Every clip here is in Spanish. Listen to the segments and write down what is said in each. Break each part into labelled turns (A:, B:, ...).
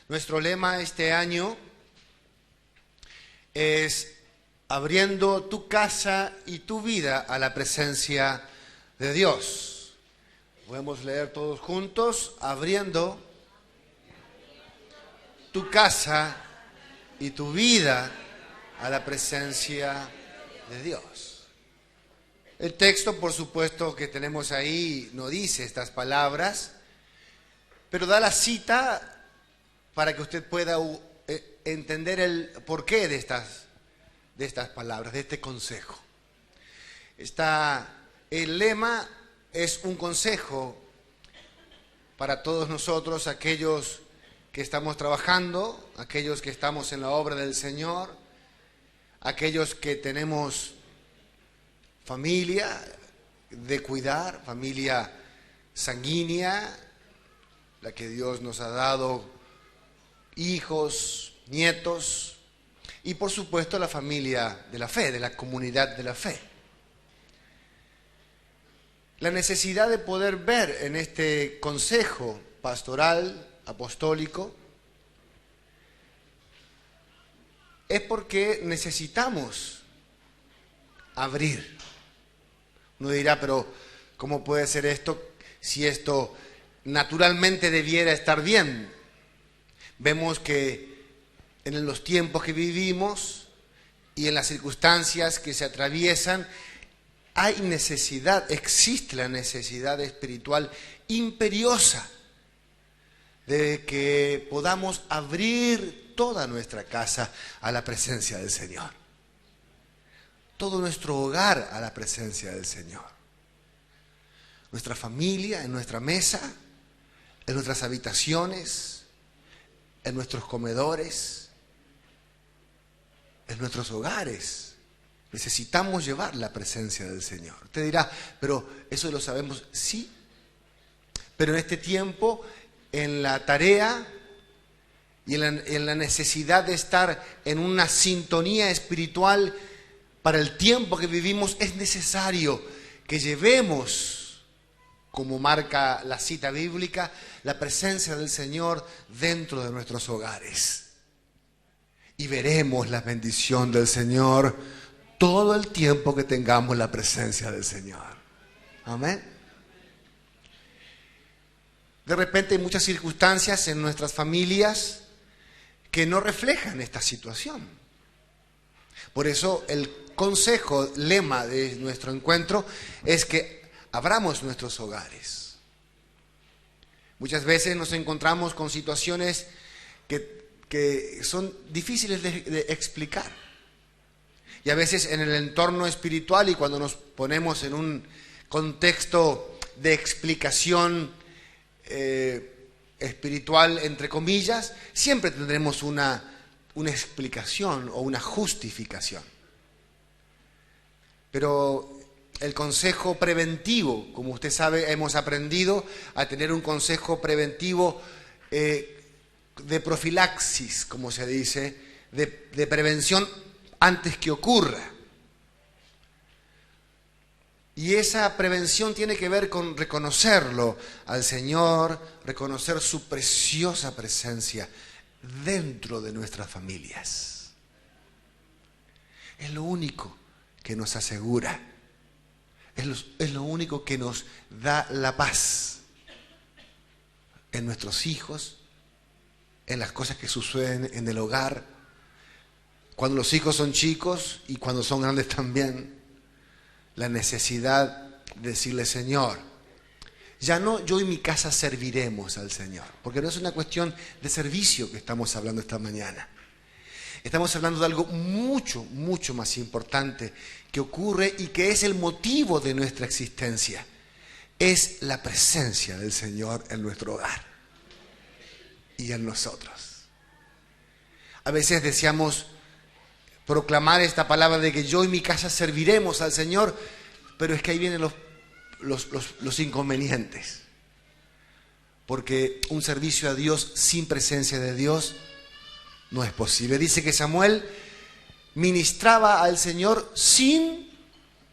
A: Nuestro lema este año es abriendo tu casa y tu vida a la presencia de Dios. Podemos leer todos juntos, abriendo tu casa y tu vida a la presencia de Dios. El texto, por supuesto, que tenemos ahí no dice estas palabras, pero da la cita para que usted pueda entender el porqué de estas palabras, de este consejo. El lema es un consejo para todos nosotros, aquellos que estamos trabajando, aquellos que estamos en la obra del Señor, aquellos que tenemos familia de cuidar, familia sanguínea, la que Dios nos ha dado, hijos, nietos, y por supuesto la familia de la fe, de la comunidad de la fe. La necesidad de poder ver en este consejo pastoral, apostólico, es porque necesitamos abrir. Uno dirá, pero ¿cómo puede ser esto si esto naturalmente debiera estar bien? Vemos que en los tiempos que vivimos y en las circunstancias que se atraviesan, hay necesidad, existe la necesidad espiritual imperiosa de que podamos abrir toda nuestra casa a la presencia del Señor. Todo nuestro hogar a la presencia del Señor. Nuestra familia, en nuestra mesa, en nuestras habitaciones, en nuestros comedores, en nuestros hogares. Necesitamos llevar la presencia del Señor. Usted dirá, pero eso lo sabemos, sí. Pero en este tiempo, en la tarea y en la necesidad de estar en una sintonía espiritual para el tiempo que vivimos, es necesario que llevemos, como marca la cita bíblica, la presencia del Señor dentro de nuestros hogares. Y veremos la bendición del Señor todo el tiempo que tengamos la presencia del Señor. Amén. De repente hay muchas circunstancias en nuestras familias que no reflejan esta situación. Por eso el consejo, lema de nuestro encuentro es que abramos nuestros hogares. Muchas veces nos encontramos con situaciones que son difíciles de explicar. Y a veces en el entorno espiritual y cuando nos ponemos en un contexto de explicación espiritual, entre comillas, siempre tendremos una explicación o una justificación. Pero el consejo preventivo, como usted sabe, hemos aprendido a tener un consejo preventivo de profilaxis, como se dice, de prevención antes que ocurra. Y esa prevención tiene que ver con reconocerlo al Señor, reconocer su preciosa presencia dentro de nuestras familias. Es lo único que nos asegura. Es lo único que nos da la paz en nuestros hijos, en las cosas que suceden en el hogar, cuando los hijos son chicos y cuando son grandes también. La necesidad de decirle, Señor, ya no yo y mi casa serviremos al Señor, porque no es una cuestión de servicio que estamos hablando esta mañana. Estamos hablando de algo mucho, mucho más importante que ocurre y que es el motivo de nuestra existencia. Es la presencia del Señor en nuestro hogar y en nosotros. A veces deseamos proclamar esta palabra de que yo y mi casa serviremos al Señor, pero es que ahí vienen los inconvenientes. Porque un servicio a Dios sin presencia de Dios no es posible. Dice que Samuel ministraba al Señor sin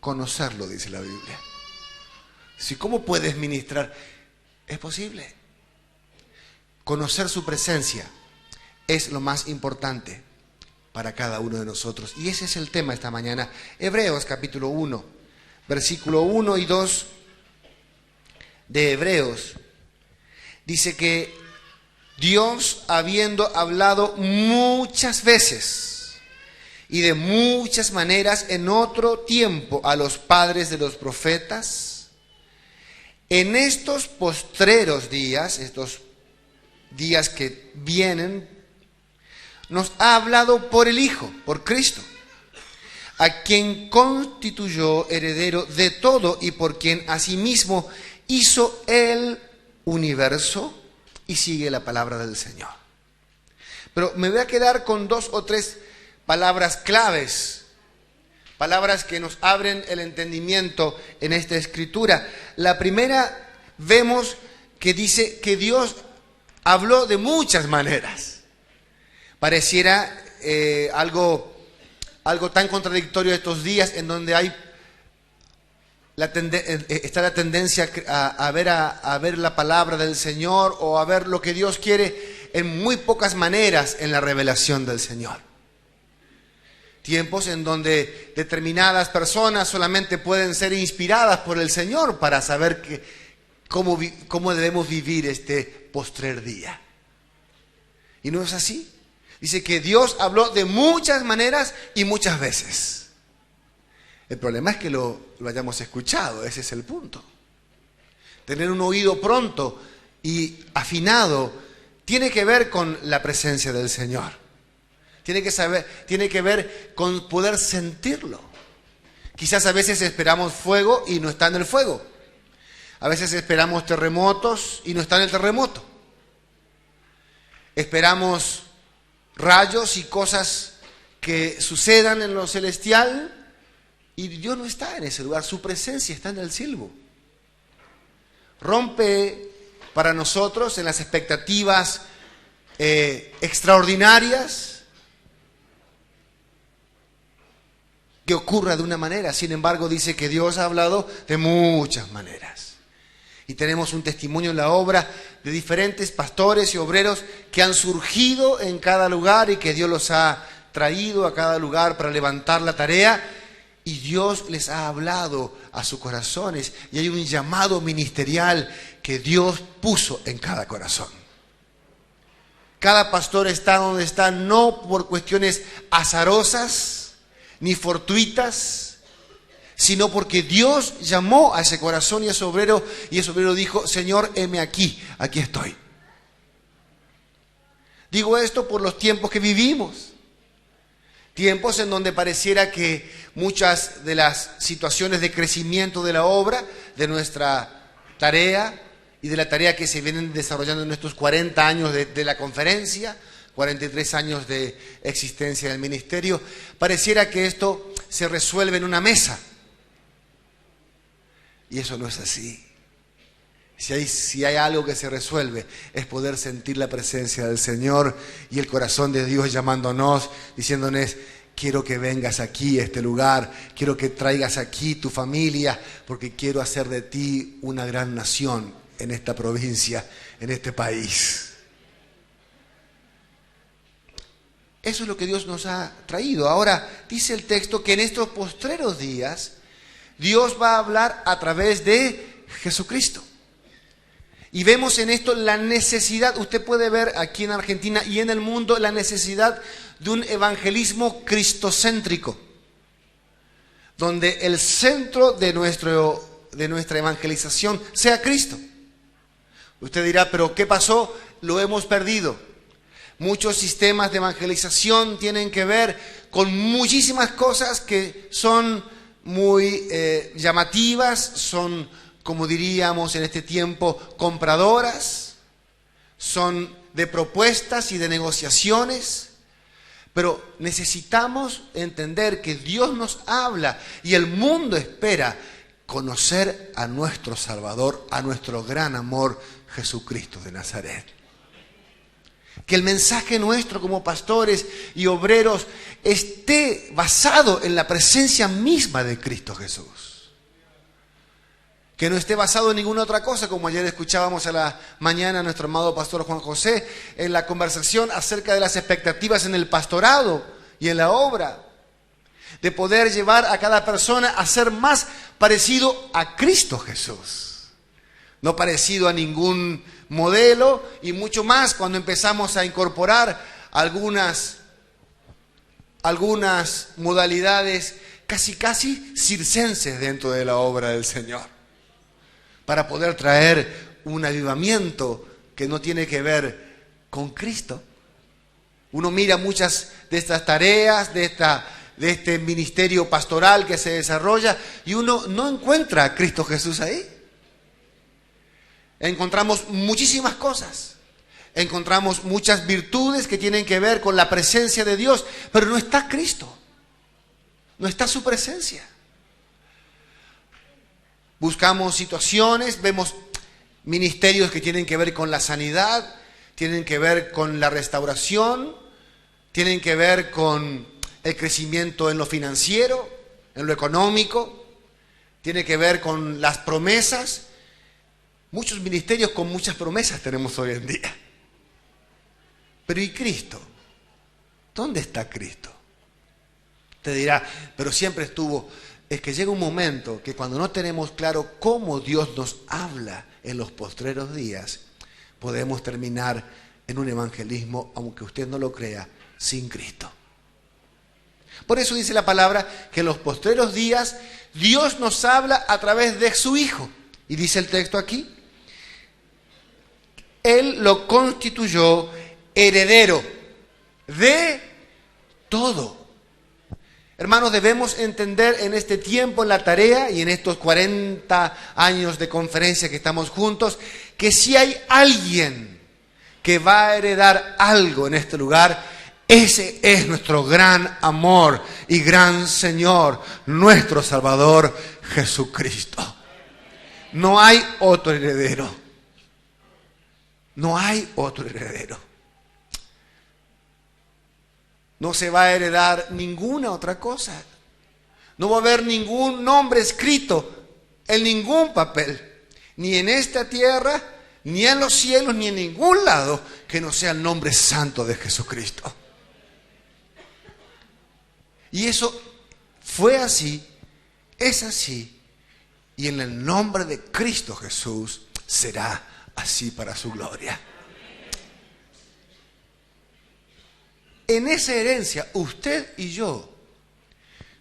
A: conocerlo, dice la Biblia. Si, ¿cómo puedes ministrar? Es posible. Conocer su presencia es lo más importante para cada uno de nosotros. Y ese es el tema esta mañana. Hebreos capítulo 1, versículo 1 y 2 de Hebreos. Dice que Dios, habiendo hablado muchas veces y de muchas maneras en otro tiempo a los padres de los profetas, en estos postreros días, estos días que vienen, nos ha hablado por el Hijo, por Cristo, a quien constituyó heredero de todo y por quien asimismo hizo el universo. Y sigue la palabra del Señor. Pero me voy a quedar con 2 o 3 palabras claves, palabras que nos abren el entendimiento en esta escritura. La primera, vemos que dice que Dios habló de muchas maneras. Pareciera algo tan contradictorio estos días, en donde hay está la tendencia a ver la palabra del Señor o a ver lo que Dios quiere en muy pocas maneras en la revelación del Señor. Tiempos en donde determinadas personas solamente pueden ser inspiradas por el Señor para saber cómo debemos vivir este postrer día. Y no es así. Dice que Dios habló de muchas maneras y muchas veces. El problema es que lo hayamos escuchado, ese es el punto. Tener un oído pronto y afinado tiene que ver con la presencia del Señor. Tiene que ver con poder sentirlo. Quizás a veces esperamos fuego y no está en el fuego. A veces esperamos terremotos y no está en el terremoto. Esperamos rayos y cosas que sucedan en lo celestial, y Dios no está en ese lugar, su presencia está en el silbo. Rompe para nosotros en las expectativas extraordinarias que ocurra de una manera. Sin embargo, dice que Dios ha hablado de muchas maneras. Y tenemos un testimonio en la obra de diferentes pastores y obreros que han surgido en cada lugar y que Dios los ha traído a cada lugar para levantar la tarea. Y Dios les ha hablado a sus corazones y hay un llamado ministerial que Dios puso en cada corazón. Cada pastor está donde está no por cuestiones azarosas ni fortuitas, sino porque Dios llamó a ese corazón y ese obrero dijo: Señor, heme aquí estoy. Digo esto por los tiempos que vivimos. Tiempos en donde pareciera que muchas de las situaciones de crecimiento de la obra, de nuestra tarea y de la tarea que se vienen desarrollando en estos 40 años de la conferencia, 43 años de existencia del ministerio, pareciera que esto se resuelve en una mesa. Y eso no es así. Si hay algo que se resuelve, es poder sentir la presencia del Señor y el corazón de Dios llamándonos, diciéndonos: quiero que vengas aquí a este lugar, quiero que traigas aquí tu familia, porque quiero hacer de ti una gran nación en esta provincia, en este país. Eso es lo que Dios nos ha traído. Ahora, dice el texto que en estos postreros días, Dios va a hablar a través de Jesucristo. Y vemos en esto la necesidad, usted puede ver aquí en Argentina y en el mundo, la necesidad de un evangelismo cristocéntrico, donde el centro de nuestra evangelización sea Cristo. Usted dirá: ¿pero qué pasó? Lo hemos perdido. Muchos sistemas de evangelización tienen que ver con muchísimas cosas que son muy llamativas, son, como diríamos en este tiempo, compradoras, son de propuestas y de negociaciones, pero necesitamos entender que Dios nos habla y el mundo espera conocer a nuestro Salvador, a nuestro gran amor, Jesucristo de Nazaret. Que el mensaje nuestro como pastores y obreros esté basado en la presencia misma de Cristo Jesús. que no esté basado en ninguna otra cosa, como ayer escuchábamos a la mañana a nuestro amado pastor Juan José en la conversación acerca de las expectativas en el pastorado y en la obra, de poder llevar a cada persona a ser más parecido a Cristo Jesús, no parecido a ningún modelo, y mucho más cuando empezamos a incorporar algunas modalidades casi circenses dentro de la obra del Señor, para poder traer un avivamiento que no tiene que ver con Cristo. Uno mira muchas de estas tareas, de este ministerio pastoral que se desarrolla, y uno no encuentra a Cristo Jesús ahí. Encontramos muchísimas cosas, encontramos muchas virtudes que tienen que ver con la presencia de Dios, pero no está Cristo, no está su presencia. Buscamos situaciones, vemos ministerios que tienen que ver con la sanidad, tienen que ver con la restauración, tienen que ver con el crecimiento en lo financiero, en lo económico, tiene que ver con las promesas. Muchos ministerios con muchas promesas tenemos hoy en día. Pero ¿y Cristo? ¿Dónde está Cristo? Te dirá, pero siempre estuvo. Es que llega un momento que cuando no tenemos claro cómo Dios nos habla en los postreros días, podemos terminar en un evangelismo, aunque usted no lo crea, sin Cristo. Por eso dice la palabra que en los postreros días Dios nos habla a través de su Hijo. Y dice el texto aquí, Él lo constituyó heredero de todo. Hermanos, debemos entender en este tiempo, en la tarea y en estos 40 años de conferencia que estamos juntos, que si hay alguien que va a heredar algo en este lugar, ese es nuestro gran amor y gran Señor, nuestro Salvador Jesucristo. No hay otro heredero. No hay otro heredero. No se va a heredar ninguna otra cosa. No va a haber ningún nombre escrito en ningún papel, ni en esta tierra, ni en los cielos, ni en ningún lado, que no sea el nombre santo de Jesucristo. Y eso fue así, es así, y en el nombre de Cristo Jesús será así para su gloria. En esa herencia, usted y yo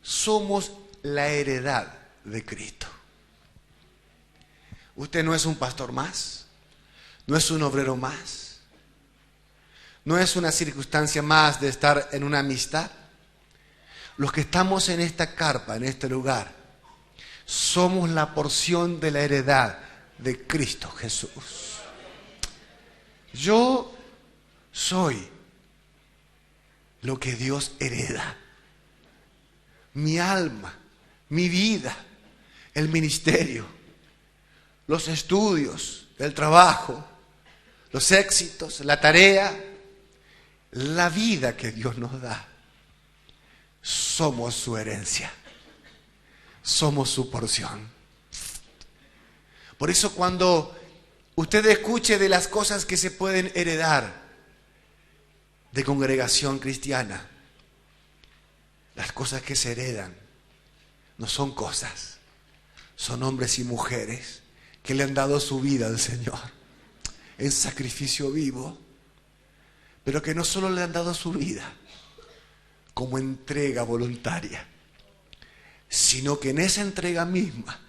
A: somos la heredad de Cristo. Usted no es un pastor más, no es un obrero más, no es una circunstancia más de estar en una amistad. Los que estamos en esta carpa, en este lugar, somos la porción de la heredad de Cristo Jesús. Yo soy lo que Dios hereda. Mi alma, mi vida, el ministerio, los estudios, el trabajo, los éxitos, la tarea, la vida que Dios nos da. Somos su herencia. Somos su porción. Por eso cuando usted escuche de las cosas que se pueden heredar de congregación cristiana, las cosas que se heredan no son cosas, son hombres y mujeres que le han dado su vida al Señor en sacrificio vivo, pero que no solo le han dado su vida como entrega voluntaria, sino que en esa entrega misma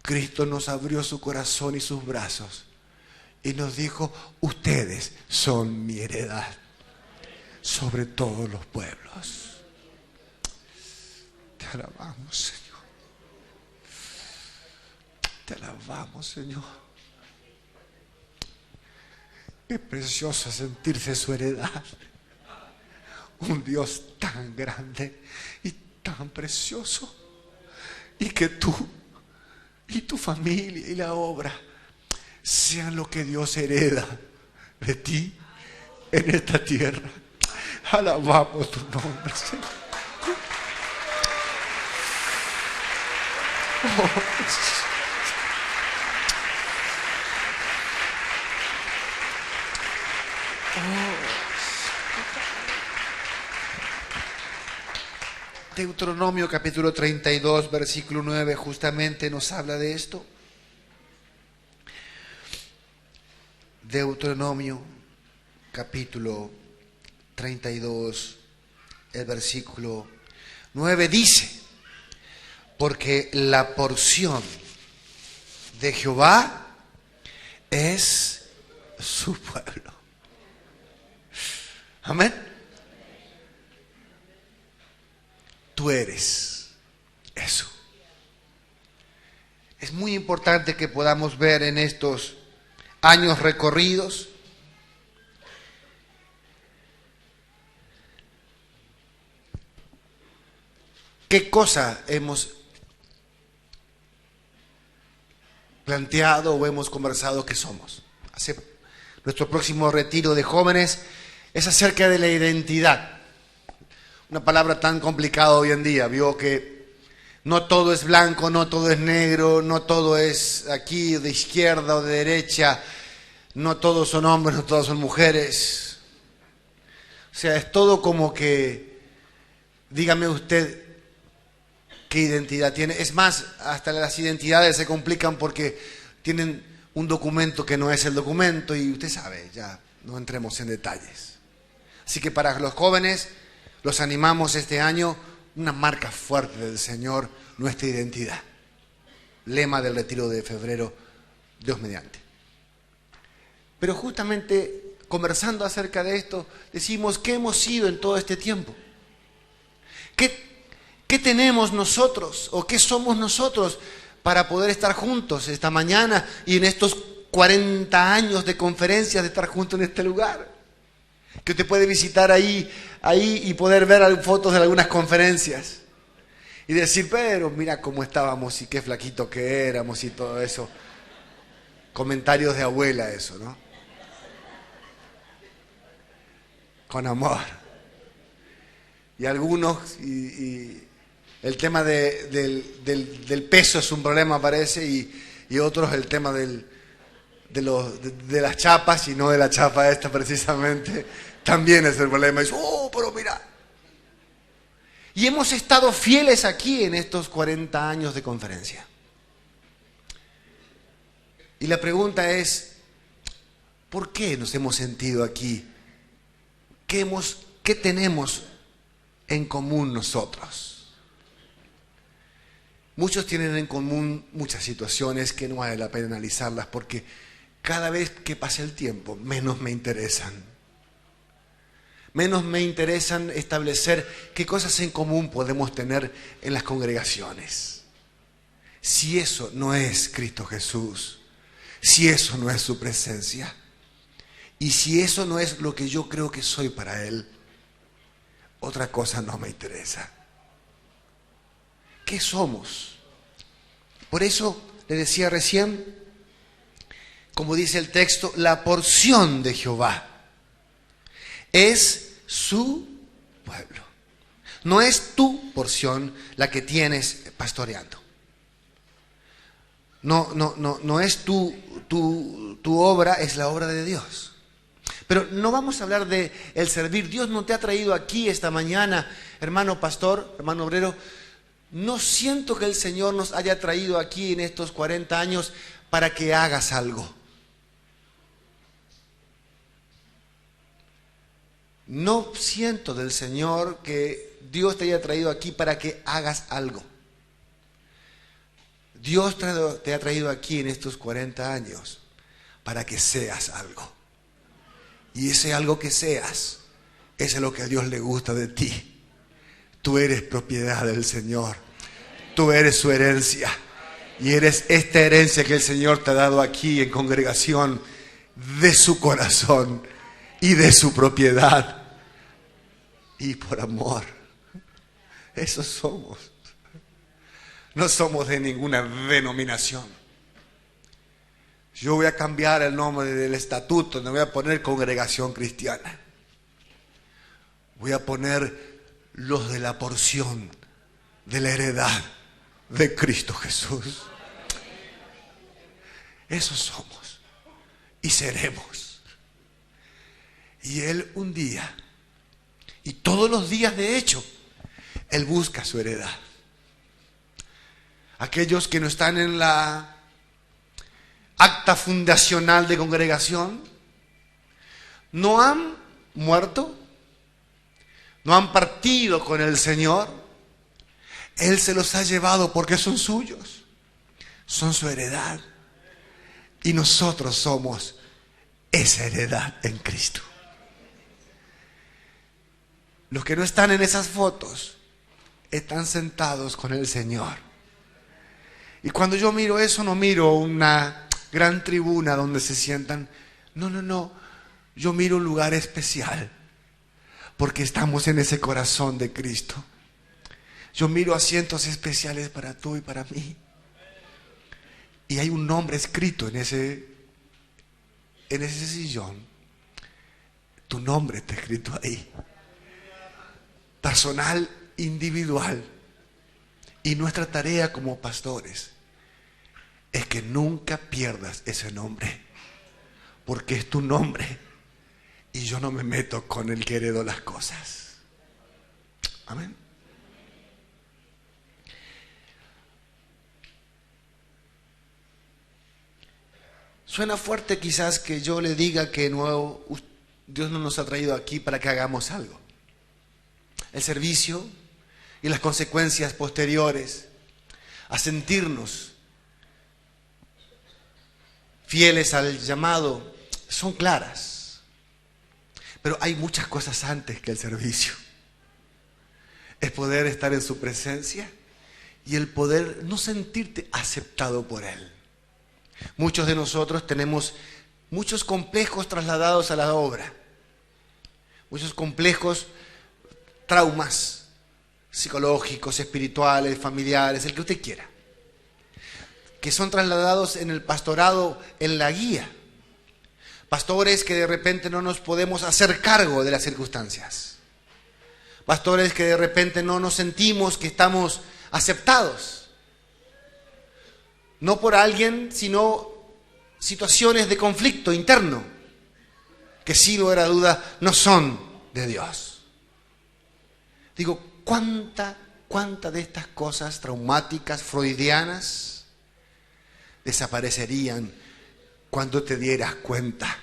A: Cristo nos abrió su corazón y sus brazos y nos dijo: ustedes son mi heredad sobre todos los pueblos. Te alabamos, Señor. Te alabamos, Señor. Qué precioso sentirse su heredad. Un Dios tan grande y tan precioso. Y que tú y tu familia y la obra sean lo que Dios hereda de ti en esta tierra. Alabamos tu nombre, Señor. Oh, Deuteronomio capítulo 32, versículo 9, justamente nos habla de esto. Deuteronomio capítulo 32, el versículo 9 dice: porque la porción de Jehová es su pueblo. Amén. Tú eres eso. Es muy importante que podamos ver en estos años recorridos qué cosa hemos planteado o hemos conversado que somos. Nuestro próximo retiro de jóvenes es acerca de la identidad. Una palabra tan complicada hoy en día. Vio que no todo es blanco, no todo es negro, no todo es aquí de izquierda o de derecha, no todos son hombres, no todos son mujeres. O sea, es todo como que, dígame usted, ¿qué identidad tiene? Es más, hasta las identidades se complican porque tienen un documento que no es el documento y usted sabe, ya no entremos en detalles. Así que para los jóvenes, los animamos este año, una marca fuerte del Señor, nuestra identidad. Lema del retiro de febrero, Dios mediante. Pero justamente conversando acerca de esto, decimos, ¿qué hemos sido en todo este tiempo? ¿Qué tenemos nosotros o qué somos nosotros para poder estar juntos esta mañana y en estos 40 años de conferencias de estar juntos en este lugar? Que usted puede visitar ahí y poder ver fotos de algunas conferencias y decir, pero mira cómo estábamos y qué flaquito que éramos y todo eso. Comentarios de abuela eso, ¿no? Con amor. Y algunos, y el tema del peso es un problema, parece, y otros el tema de las chapas, y no de la chapa esta precisamente, también es el problema. Y pero mira. Y hemos estado fieles aquí en estos 40 años de conferencia. Y la pregunta es, ¿por qué nos hemos sentido aquí? ¿Qué tenemos en común nosotros? Muchos tienen en común muchas situaciones que no vale la pena analizarlas porque cada vez que pasa el tiempo menos me interesan. Menos me interesan establecer qué cosas en común podemos tener en las congregaciones. Si eso no es Cristo Jesús, si eso no es su presencia, y si eso no es lo que yo creo que soy para Él, otra cosa no me interesa. ¿Qué somos? Por eso le decía recién, como dice el texto, la porción de Jehová es su pueblo. No es tu porción la que tienes pastoreando. No es tu obra, es la obra de Dios. Pero no vamos a hablar de el servir. Dios no te ha traído aquí esta mañana, hermano pastor, hermano obrero. No siento que el Señor nos haya traído aquí en estos 40 años para que hagas algo. No siento del Señor que Dios te haya traído aquí para que hagas algo. Dios te ha traído aquí en estos 40 años para que seas algo. Y ese algo que seas es lo que a Dios le gusta de ti. Tú eres propiedad del Señor. Tú eres su herencia. Y eres esta herencia que el Señor te ha dado aquí en congregación de su corazón y de su propiedad. Y por amor. Eso somos. No somos de ninguna denominación. Yo voy a cambiar el nombre del estatuto, no voy a poner congregación cristiana. Voy a poner los de la porción de la heredad de Cristo Jesús. Esos somos y seremos. Y Él un día, y todos los días de hecho, Él busca su heredad. Aquellos que no están en la acta fundacional de congregación, no han muerto, no han partido con el Señor. Él se los ha llevado porque son suyos, son su heredad. Y nosotros somos esa heredad en Cristo. Los que no están en esas fotos están sentados con el Señor. Y cuando yo miro eso, no miro una gran tribuna donde se sientan. No. Yo miro un lugar especial porque estamos en ese corazón de Cristo. Yo miro asientos especiales para tú y para mí. Y hay un nombre escrito en ese sillón. Tu nombre está escrito ahí. Personal, individual. Y nuestra tarea como pastores es que nunca pierdas ese nombre, porque es tu nombre y yo no me meto con el que heredó las cosas. Amén. Suena fuerte quizás que yo le diga que nuevo, Dios no nos ha traído aquí para que hagamos algo. El servicio y las consecuencias posteriores a sentirnos fieles al llamado son claras. Pero hay muchas cosas antes que el servicio. Es poder estar en su presencia y el poder no sentirte aceptado por Él. Muchos de nosotros tenemos muchos complejos trasladados a la obra. Muchos complejos, traumas psicológicos, espirituales, familiares, el que usted quiera, que son trasladados en el pastorado, en la guía. Pastores que de repente no nos podemos hacer cargo de las circunstancias. Pastores que de repente no nos sentimos que estamos aceptados. No por alguien, sino situaciones de conflicto interno, que sin lugar a duda no son de Dios. Digo, ¿cuánta de estas cosas traumáticas, freudianas, desaparecerían cuando te dieras cuenta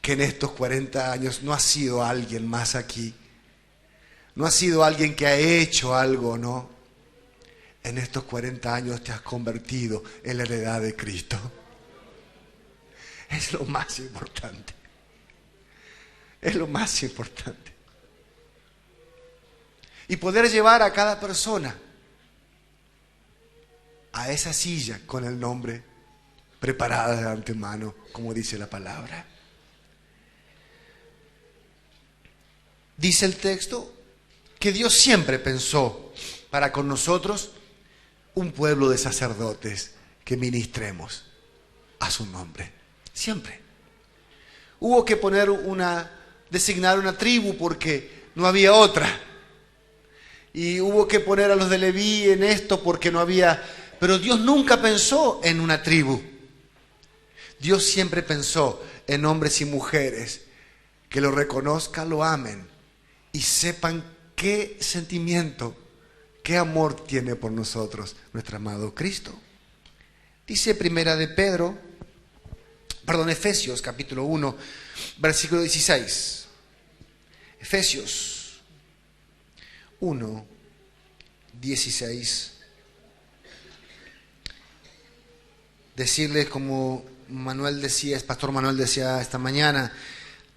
A: que en estos 40 años no has sido alguien más aquí? No has sido alguien que ha hecho algo, ¿no? En estos 40 años te has convertido en la heredad de Cristo. Es lo más importante. Es lo más importante. Y poder llevar a cada persona a esa silla con el nombre preparada de antemano, como dice la palabra. Dice el texto que Dios siempre pensó para con nosotros un pueblo de sacerdotes que ministremos a su nombre. Siempre. Hubo que designar una tribu porque no había otra. Y hubo que poner a los de Leví en esto porque no había. Pero Dios nunca pensó en una tribu. Dios siempre pensó en hombres y mujeres que lo reconozcan, lo amen y sepan qué sentimiento, qué amor tiene por nosotros nuestro amado Cristo. Dice Efesios capítulo 1, versículo 16. Efesios 1, 16. Decirles como Pastor Manuel decía esta mañana,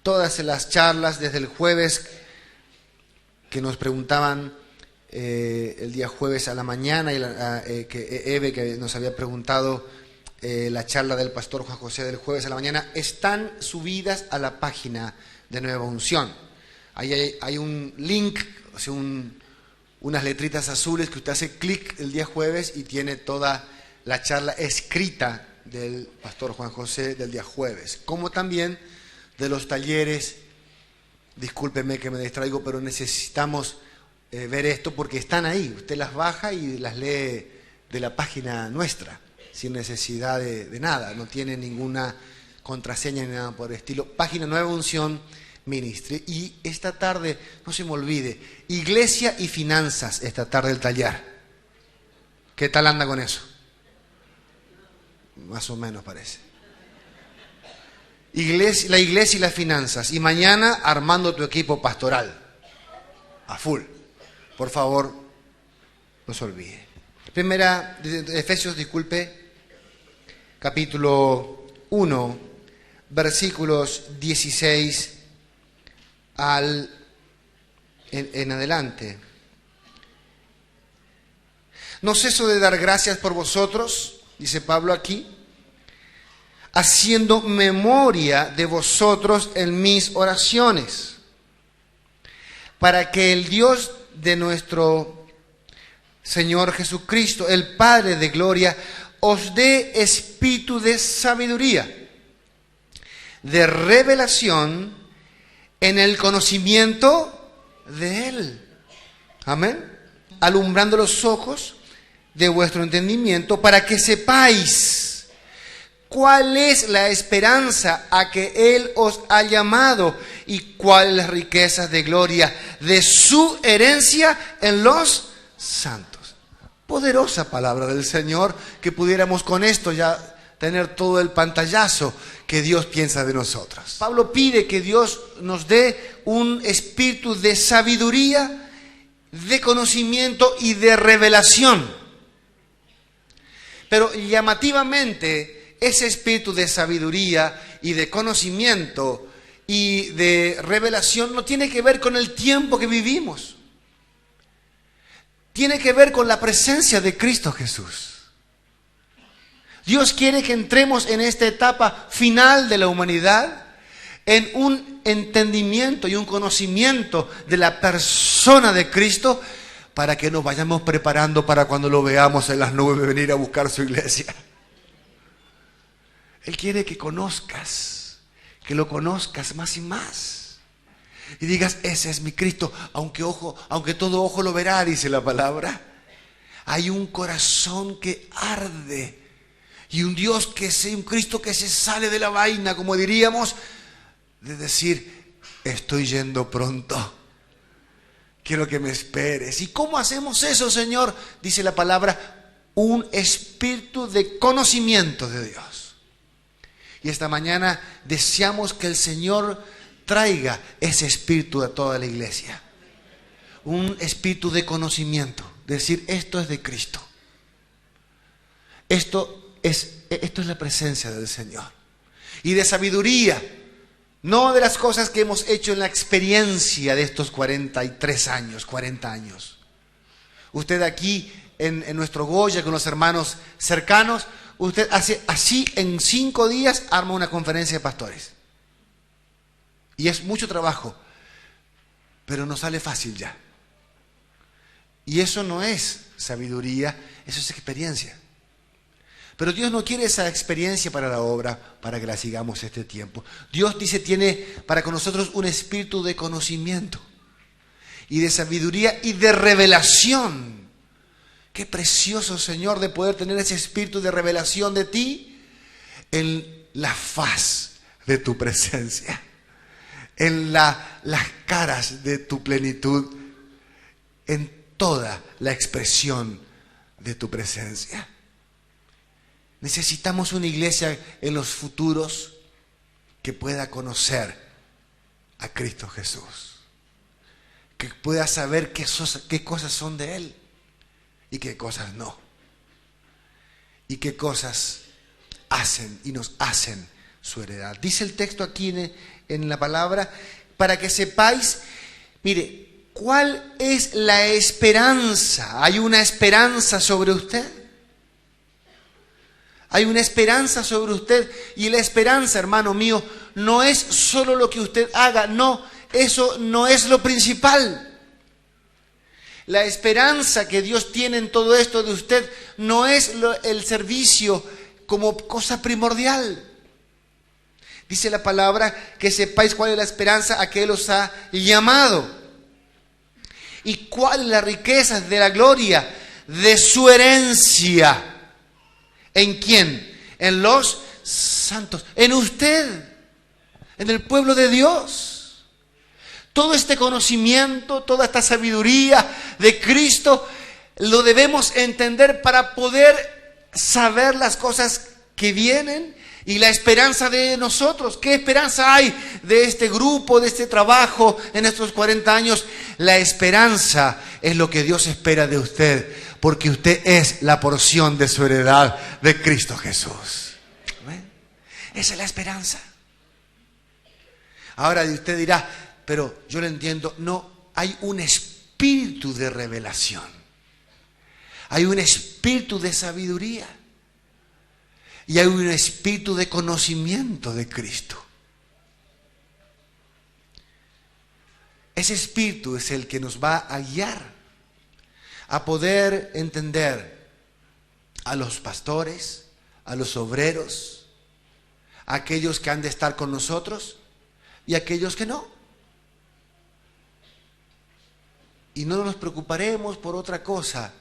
A: todas las charlas desde el jueves que nos preguntaban el día jueves a la mañana, y que Eve que nos había preguntado la charla del pastor Juan José del jueves a la mañana, están subidas a la página de Nueva Unción. Ahí hay un link, o sea, unas letritas azules que usted hace clic el día jueves y tiene toda la charla escrita del pastor Juan José del día jueves, como también de los talleres. Discúlpeme que me distraigo, pero necesitamos ver esto porque están ahí. Usted las baja y las lee de la página nuestra, sin necesidad de nada. No tiene ninguna contraseña ni nada por el estilo. Página Nueva Unción, Ministry. Y esta tarde, no se me olvide, iglesia y finanzas, esta tarde el taller. ¿Qué tal anda con eso? Más o menos parece. La iglesia y las finanzas. Y mañana armando tu equipo pastoral. A full. Por favor, no se olvide. Primera de Efesios, disculpe, capítulo 1, versículos 16 en adelante. No ceso de dar gracias por vosotros, dice Pablo aquí, haciendo memoria de vosotros en mis oraciones, para que el Dios de nuestro Señor Jesucristo, el Padre de gloria, os dé espíritu de sabiduría, de revelación en el conocimiento de Él. Amén. Alumbrando los ojos de vuestro entendimiento, para que sepáis cuál es la esperanza a que Él os ha llamado y cuáles las riquezas de gloria de su herencia en los santos. Poderosa palabra del Señor, que pudiéramos con esto ya tener todo el pantallazo que Dios piensa de nosotros. Pablo pide que Dios nos dé un espíritu de sabiduría, de conocimiento y de revelación. Pero llamativamente, ese espíritu de sabiduría y de conocimiento y de revelación no tiene que ver con el tiempo que vivimos. Tiene que ver con la presencia de Cristo Jesús. Dios quiere que entremos en esta etapa final de la humanidad en un entendimiento y un conocimiento de la persona de Cristo, para que nos vayamos preparando para cuando lo veamos en las nubes venir a buscar su iglesia. Él quiere que conozcas, que lo conozcas más y más. Y digas, ese es mi Cristo, aunque todo ojo lo verá, dice la palabra. Hay un corazón que arde y un un Cristo que se sale de la vaina, como diríamos, de decir, estoy yendo pronto. Quiero que me esperes. ¿Y cómo hacemos eso, Señor? Dice la palabra, un espíritu de conocimiento de Dios. Y esta mañana deseamos que el Señor traiga ese espíritu a toda la iglesia. Un espíritu de conocimiento. Decir, esto es de Cristo. Esto es la presencia del Señor. Y de sabiduría. No de las cosas que hemos hecho en la experiencia de estos 43 años, 40 años. Usted aquí en nuestro Goya, con los hermanos cercanos, usted hace así en 5 días arma una conferencia de pastores. Y es mucho trabajo, pero no sale fácil ya. Y eso no es sabiduría, eso es experiencia. Pero Dios no quiere esa experiencia para la obra, para que la sigamos este tiempo. Dios dice, tiene para con nosotros un espíritu de conocimiento y de sabiduría y de revelación. Qué precioso, Señor, de poder tener ese espíritu de revelación de ti en la faz de tu presencia, en las caras de tu plenitud, en toda la expresión de tu presencia. Necesitamos una iglesia en los futuros que pueda conocer a Cristo Jesús, que pueda saber qué cosas son de Él y qué cosas no, y qué cosas hacen y nos hacen su heredad. Dice el texto aquí en la palabra, para que sepáis, mire, ¿cuál es la esperanza? ¿Hay una esperanza sobre usted? Hay una esperanza sobre usted, y la esperanza, hermano mío, no es solo lo que usted haga, no, eso no es lo principal. La esperanza que Dios tiene en todo esto de usted no es el servicio como cosa primordial. Dice la palabra que sepáis cuál es la esperanza a que Él os ha llamado y cuál es la riqueza de la gloria de su herencia. ¿En quién? En los santos. En usted. En el pueblo de Dios. todo este conocimiento, toda esta sabiduría de Cristo, lo debemos entender para poder saber las cosas que vienen y la esperanza de nosotros. ¿Qué esperanza hay de este grupo, de este trabajo en estos 40 años? La esperanza es lo que Dios espera de usted, porque usted es la porción de su heredad de Cristo Jesús. ¿Amén? Esa es la esperanza. Ahora usted dirá, pero yo lo entiendo, no, hay un espíritu de revelación. Hay un espíritu de sabiduría. Y hay un espíritu de conocimiento de Cristo. Ese espíritu es el que nos va a guiar a poder entender a los pastores, a los obreros, a aquellos que han de estar con nosotros y a aquellos que no. Y no nos preocuparemos por otra cosa,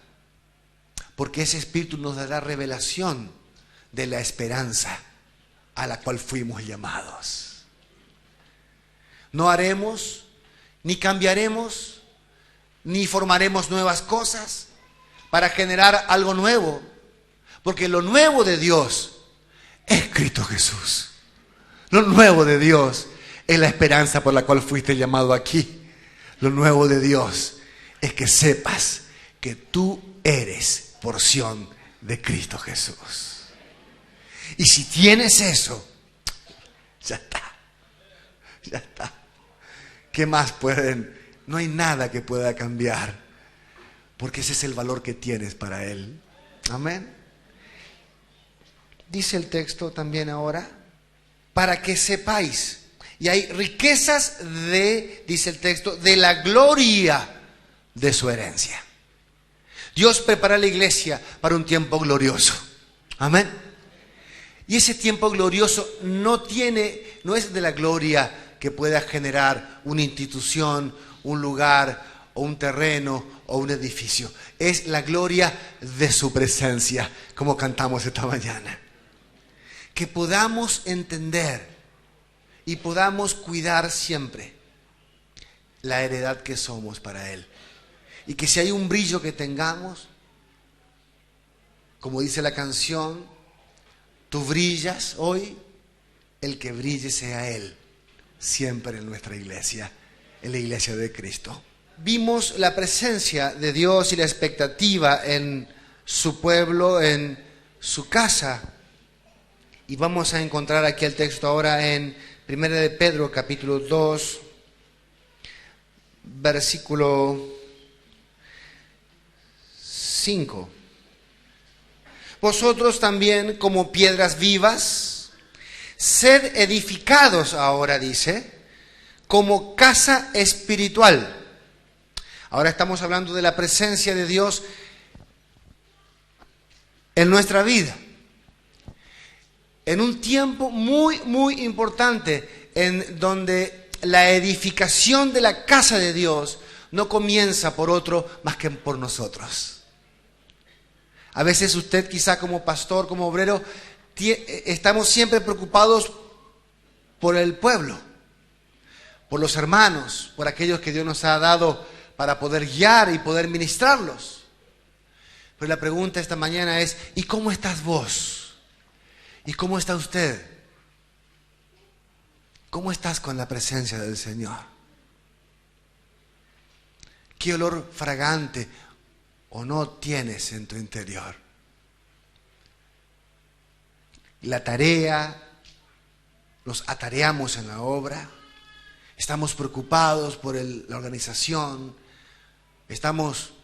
A: porque ese espíritu nos dará revelación de la esperanza a la cual fuimos llamados. No haremos, ni cambiaremos, ni formaremos nuevas cosas para generar algo nuevo, porque lo nuevo de Dios es Cristo Jesús. Lo nuevo de Dios es la esperanza por la cual fuiste llamado aquí. Lo nuevo de Dios es que sepas que tú eres porción de Cristo Jesús. Y si tienes eso, ya está. Ya está. ¿Qué más pueden? No hay nada que pueda cambiar, porque ese es el valor que tienes para Él. Amén. Dice el texto también ahora, para que sepáis. Y hay riquezas dice el texto, de la gloria de su herencia. Dios prepara la iglesia para un tiempo glorioso. Amén. Y ese tiempo glorioso no es de la gloria que pueda generar una institución, un lugar, o un terreno, o un edificio. Es la gloria de su presencia, como cantamos esta mañana. Que podamos entender y podamos cuidar siempre la heredad que somos para Él. Y que si hay un brillo que tengamos, como dice la canción, tú brillas hoy, el que brille sea Él, siempre en nuestra iglesia, en la iglesia de Cristo. Vimos la presencia de Dios y la expectativa en su pueblo, en su casa. Y vamos a encontrar aquí el texto ahora en 1 de Pedro, capítulo 2, versículo 5. Vosotros también, como piedras vivas, sed edificados, ahora dice, como casa espiritual. Ahora estamos hablando de la presencia de Dios en nuestra vida. En un tiempo muy, muy importante, en donde la edificación de la casa de Dios no comienza por otro más que por nosotros. A veces usted quizá como pastor, como obrero, estamos siempre preocupados por el pueblo, por los hermanos, por aquellos que Dios nos ha dado para poder guiar y poder ministrarlos. Pero la pregunta esta mañana es, ¿y cómo estás vos? ¿Y cómo está usted? ¿Cómo estás con la presencia del Señor? ¿Qué olor fragante o no tienes en tu interior? La tarea, nos atareamos en la obra, estamos preocupados por la organización, estamos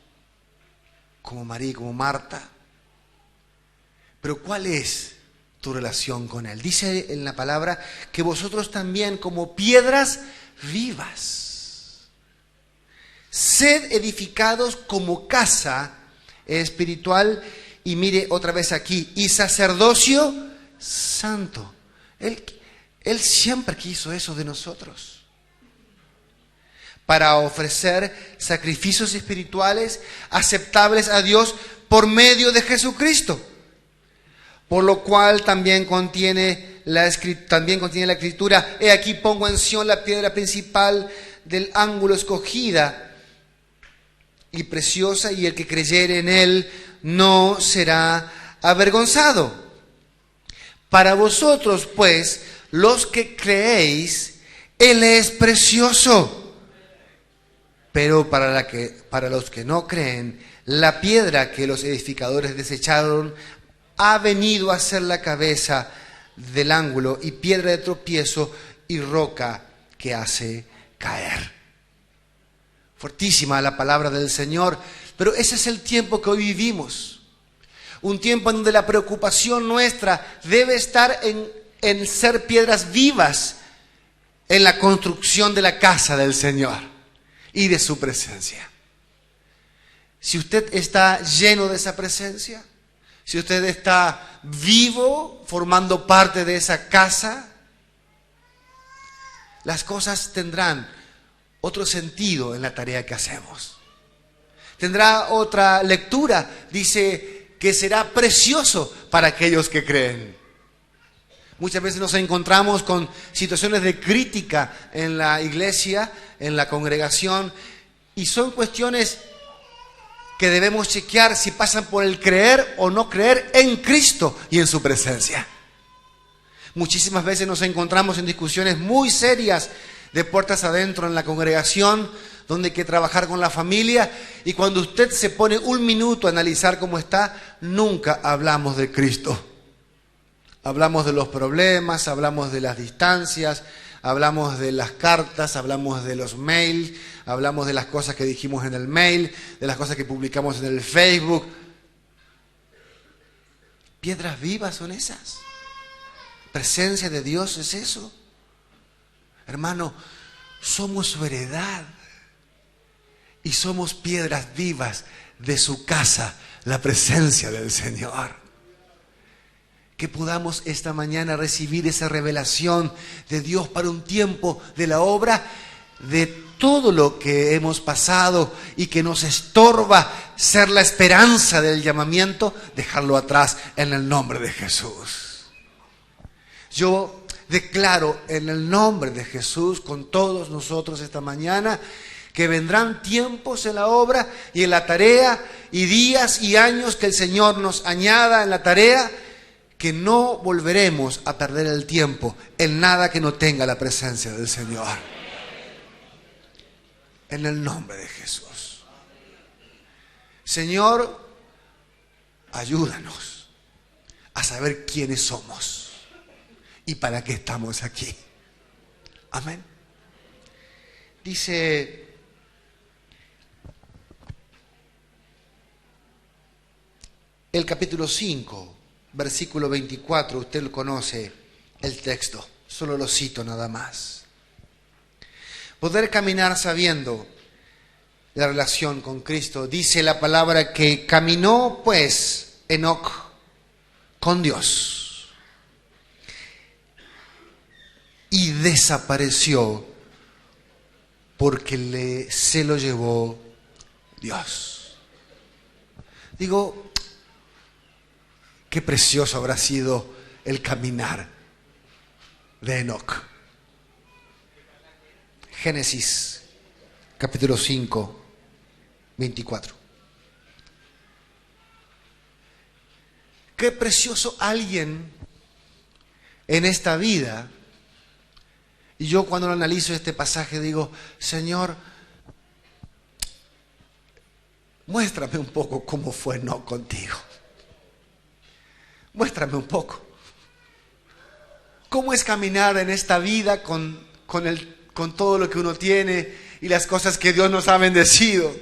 A: como María y como Marta. Pero ¿cuál es tu relación con Él? Dice en la palabra que vosotros también como piedras vivas, sed edificados como casa espiritual, y mire otra vez aquí, y sacerdocio santo. Él siempre quiso eso de nosotros, para ofrecer sacrificios espirituales aceptables a Dios por medio de Jesucristo. Por lo cual también contiene la escritura, he aquí pongo en Sión la piedra principal del ángulo escogida y preciosa, y el que creyere en él no será avergonzado. Para vosotros, pues, los que creéis, él es precioso. Pero para los que no creen, la piedra que los edificadores desecharon ha venido a ser la cabeza del ángulo, y piedra de tropiezo y roca que hace caer. Fuertísima la palabra del Señor, pero ese es el tiempo que hoy vivimos. Un tiempo en donde la preocupación nuestra debe estar en ser piedras vivas en la construcción de la casa del Señor y de su presencia. Si usted está lleno de esa presencia, si usted está vivo, formando parte de esa casa, las cosas tendrán otro sentido en la tarea que hacemos. Tendrá otra lectura. Dice que será precioso para aquellos que creen. Muchas veces nos encontramos con situaciones de crítica en la iglesia, en la congregación, y son cuestiones que debemos chequear si pasan por el creer o no creer en Cristo y en su presencia. Muchísimas veces nos encontramos en discusiones muy serias de puertas adentro en la congregación, donde hay que trabajar con la familia, y cuando usted se pone un minuto a analizar cómo está, nunca hablamos de Cristo. Hablamos de los problemas, hablamos de las distancias, hablamos de las cartas, hablamos de los mails, hablamos de las cosas que dijimos en el mail, de las cosas que publicamos en el Facebook. ¿Piedras vivas son esas? ¿Presencia de Dios es eso? Hermano, somos su heredad y somos piedras vivas de su casa, la presencia del Señor. Que podamos esta mañana recibir esa revelación de Dios para un tiempo de la obra, de todo lo que hemos pasado y que nos estorba ser la esperanza del llamamiento, dejarlo atrás en el nombre de Jesús. Yo declaro en el nombre de Jesús con todos nosotros esta mañana que vendrán tiempos en la obra y en la tarea, y días y años que el Señor nos añada en la tarea, que no volveremos a perder el tiempo en nada que no tenga la presencia del Señor. En el nombre de Jesús. Señor, ayúdanos a saber quiénes somos y para qué estamos aquí. Amén. Dice el capítulo 5, versículo 24, usted lo conoce el texto, solo lo cito nada más. Poder caminar sabiendo la relación con Cristo. Dice la palabra que caminó pues Enoc con Dios y desapareció porque se lo llevó Dios. Digo, qué precioso habrá sido el caminar de Enoc. Génesis, capítulo 5, 24. Qué precioso alguien en esta vida. Y yo cuando analizo este pasaje digo, Señor, muéstrame un poco cómo fue Enoc contigo. Muéstrame un poco. ¿Cómo es caminar en esta vida con todo lo que uno tiene y las cosas que Dios nos ha bendecido?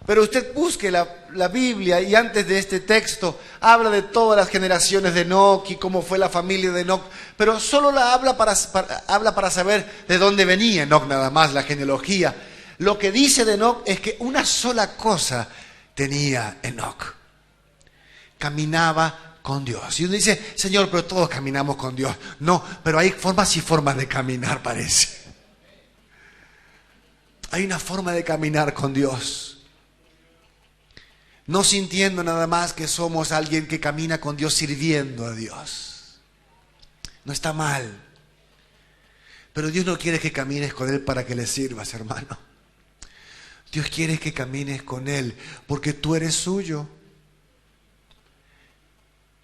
A: Pero usted busque la Biblia, y antes de este texto habla de todas las generaciones de Enoc y cómo fue la familia de Enoc, pero solo habla para saber de dónde venía Enoc, nada más, la genealogía. Lo que dice de Enoc es que una sola cosa tenía Enoc: caminaba con Dios. Y uno dice, Señor, pero todos caminamos con Dios. No, pero hay formas y formas de caminar, parece. Hay una forma de caminar con Dios, no sintiendo nada más que somos alguien que camina con Dios sirviendo a Dios. No está mal, Pero Dios no quiere que camines con Él para que le sirvas, hermano. Dios quiere que camines con Él porque tú eres suyo.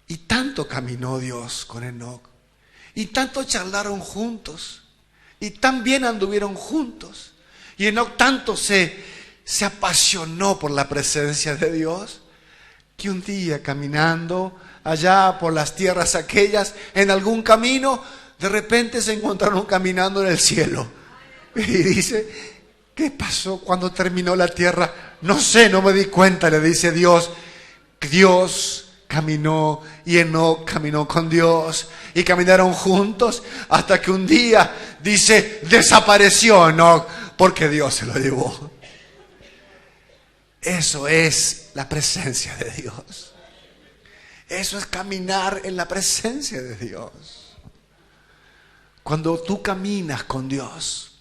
A: Y tanto caminó Dios con Enoc. Y tanto charlaron juntos. Y tan bien anduvieron juntos. Y Enoc tanto se apasionó por la presencia de Dios, que un día caminando allá por las tierras aquellas, en algún camino, de repente se encontraron caminando en el cielo. Y dice, ¿qué pasó cuando terminó la tierra? No sé, no me di cuenta, le dice Dios. Dios caminó y Enoc caminó con Dios y caminaron juntos hasta que un día, dice, desapareció Enoc porque Dios se lo llevó. Eso es la presencia de Dios. Eso es caminar en la presencia de Dios. Cuando tú caminas con Dios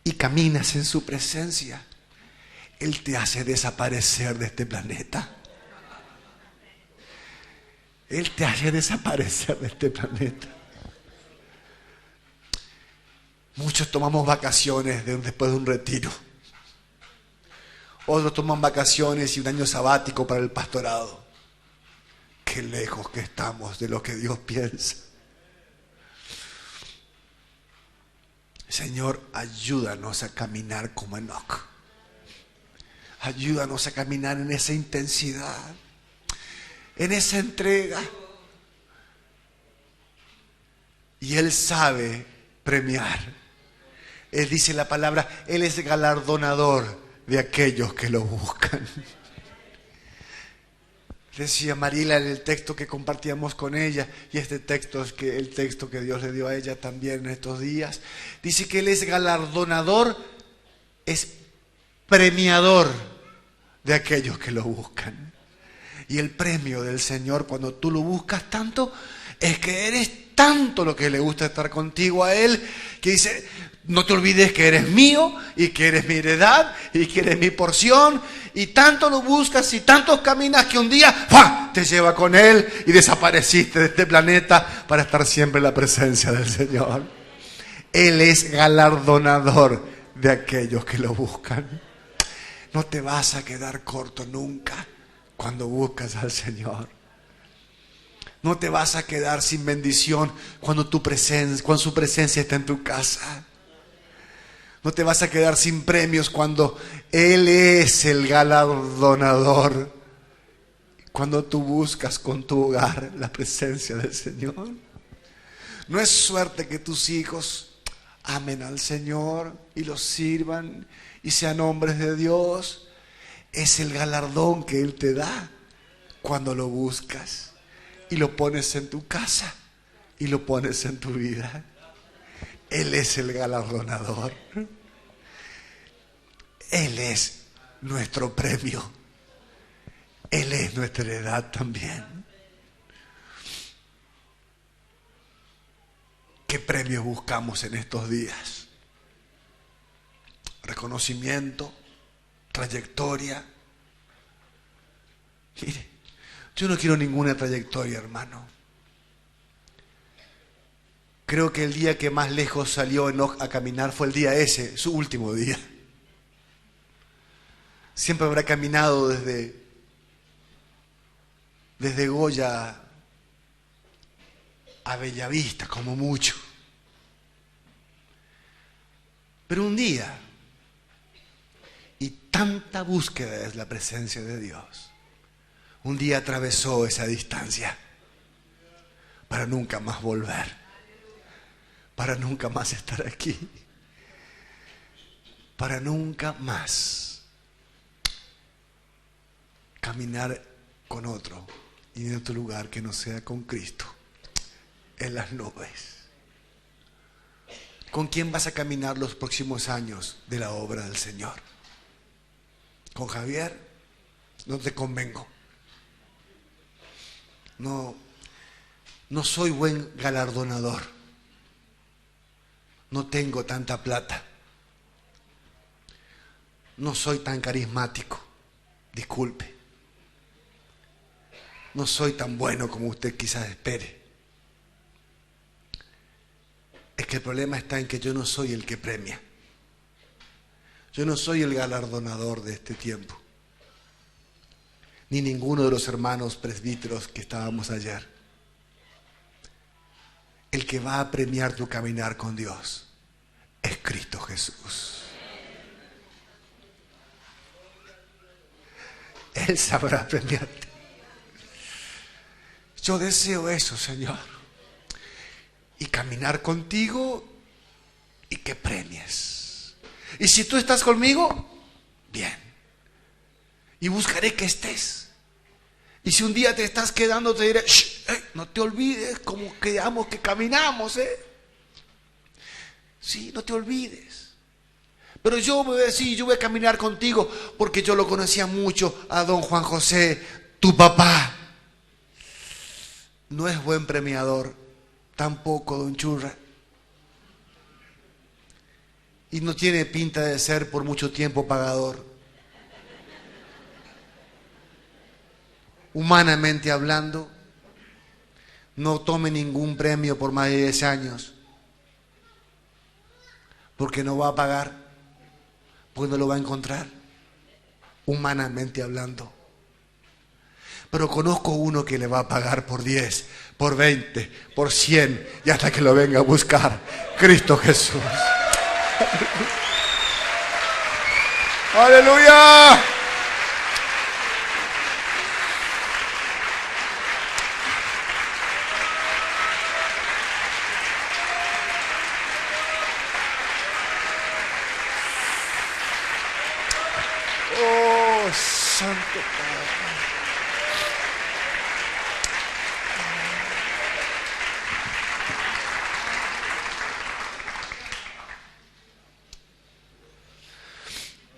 A: y caminas en su presencia, Él te hace desaparecer de este planeta. Él te hace desaparecer de este planeta. Muchos tomamos vacaciones después de un retiro. Otros toman vacaciones y un año sabático para el pastorado. Qué lejos que estamos de lo que Dios piensa. Señor, ayúdanos a caminar como Enoc. Ayúdanos a caminar en esa intensidad, en esa entrega. Y Él sabe premiar. Él dice la palabra, Él es galardonador de aquellos que lo buscan. Decía Mariela en el texto que compartíamos con ella, y este texto es el texto que Dios le dio a ella también en estos días. Dice que Él es galardonador, es premiador de aquellos que lo buscan. Y el premio del Señor cuando tú lo buscas tanto, es que eres tanto lo que le gusta estar contigo a Él, que dice, no te olvides que eres mío y que eres mi heredad y que eres mi porción. Y tanto lo buscas y tanto caminas que un día ¡fua!, te lleva con Él y desapareciste de este planeta para estar siempre en la presencia del Señor. Él es galardonador de aquellos que lo buscan. No te vas a quedar corto nunca cuando buscas al Señor. No te vas a quedar sin bendición cuando su presencia está en tu casa. No te vas a quedar sin premios cuando Él es el galardonador. Cuando tú buscas con tu hogar la presencia del Señor. No es suerte que tus hijos amen al Señor y los sirvan y sean hombres de Dios. Es el galardón que Él te da cuando lo buscas y lo pones en tu casa y lo pones en tu vida. Él es el galardonador. Él es nuestro premio. Él es nuestra heredad también. ¿Qué premios buscamos en estos días? Reconocimiento, trayectoria. Mire, yo no quiero ninguna trayectoria, hermano. Creo que el día que más lejos salió Enoc a caminar fue el día ese, su último día. Siempre habrá caminado desde Goya a Bellavista, como mucho. Pero un día, y tanta búsqueda es la presencia de Dios, un día atravesó esa distancia para nunca más volver, para nunca más estar aquí, para nunca más caminar con otro y en otro lugar que no sea con Cristo en las nubes. ¿Con quién vas a caminar los próximos años de la obra del Señor? ¿Con Javier? No te convengo. No soy buen galardonador. No tengo tanta plata. No soy tan carismático. Disculpe. No soy tan bueno como usted quizás espere. Es que el problema está en que yo no soy el que premia. Yo no soy el galardonador de este tiempo. Ni ninguno de los hermanos presbíteros que estábamos ayer. El que va a premiar tu caminar con Dios es Cristo Jesús. Él sabrá premiarte. Yo deseo eso, Señor. Y caminar contigo y que premies. Y si tú estás conmigo, bien. Y buscaré que estés. Y si un día te estás quedando, te diré, no te olvides cómo quedamos que caminamos, Sí, no te olvides. Pero yo voy a decir, yo voy a caminar contigo porque yo lo conocía mucho a don Juan José, tu papá. No es buen premiador, tampoco don Churra. Y no tiene pinta de ser por mucho tiempo pagador. Humanamente hablando, no tome ningún premio por más de 10 años. Porque no va a pagar. Porque no lo va a encontrar, humanamente hablando. Pero conozco uno que le va a pagar por 10, por 20, por 100 y hasta que lo venga a buscar. Cristo Jesús. ¡Aleluya! Oh, Santo Padre.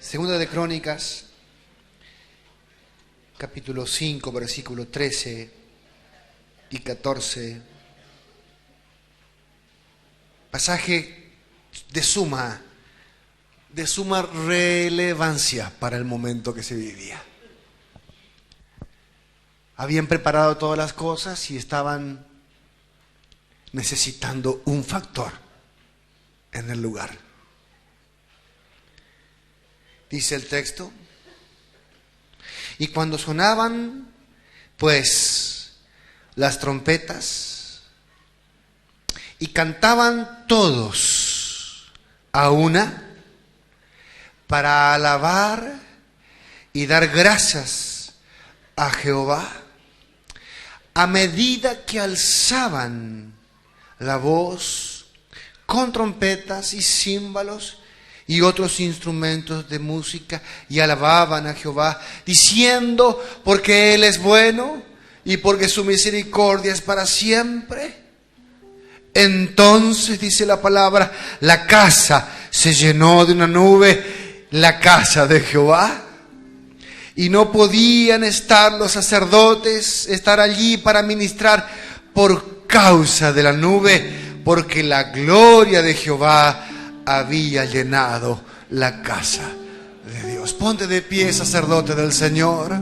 A: Segunda de Crónicas, capítulo 5, versículo 13 y 14. Pasaje de suma relevancia para el momento que se vivía. Habían preparado todas las cosas y estaban necesitando un factor en el lugar. Dice el texto, y cuando sonaban pues las trompetas y cantaban todos a una para alabar y dar gracias a Jehová, a medida que alzaban la voz con trompetas y címbalos y otros instrumentos de música y alababan a Jehová, diciendo, porque Él es bueno y porque su misericordia es para siempre. Entonces, dice la palabra, la casa se llenó de una nube, la casa de Jehová, y no podían estar los sacerdotes, estar allí para ministrar por causa de la nube, porque la gloria de Jehová había llenado la casa de Dios. Ponte de pie, sacerdote del Señor.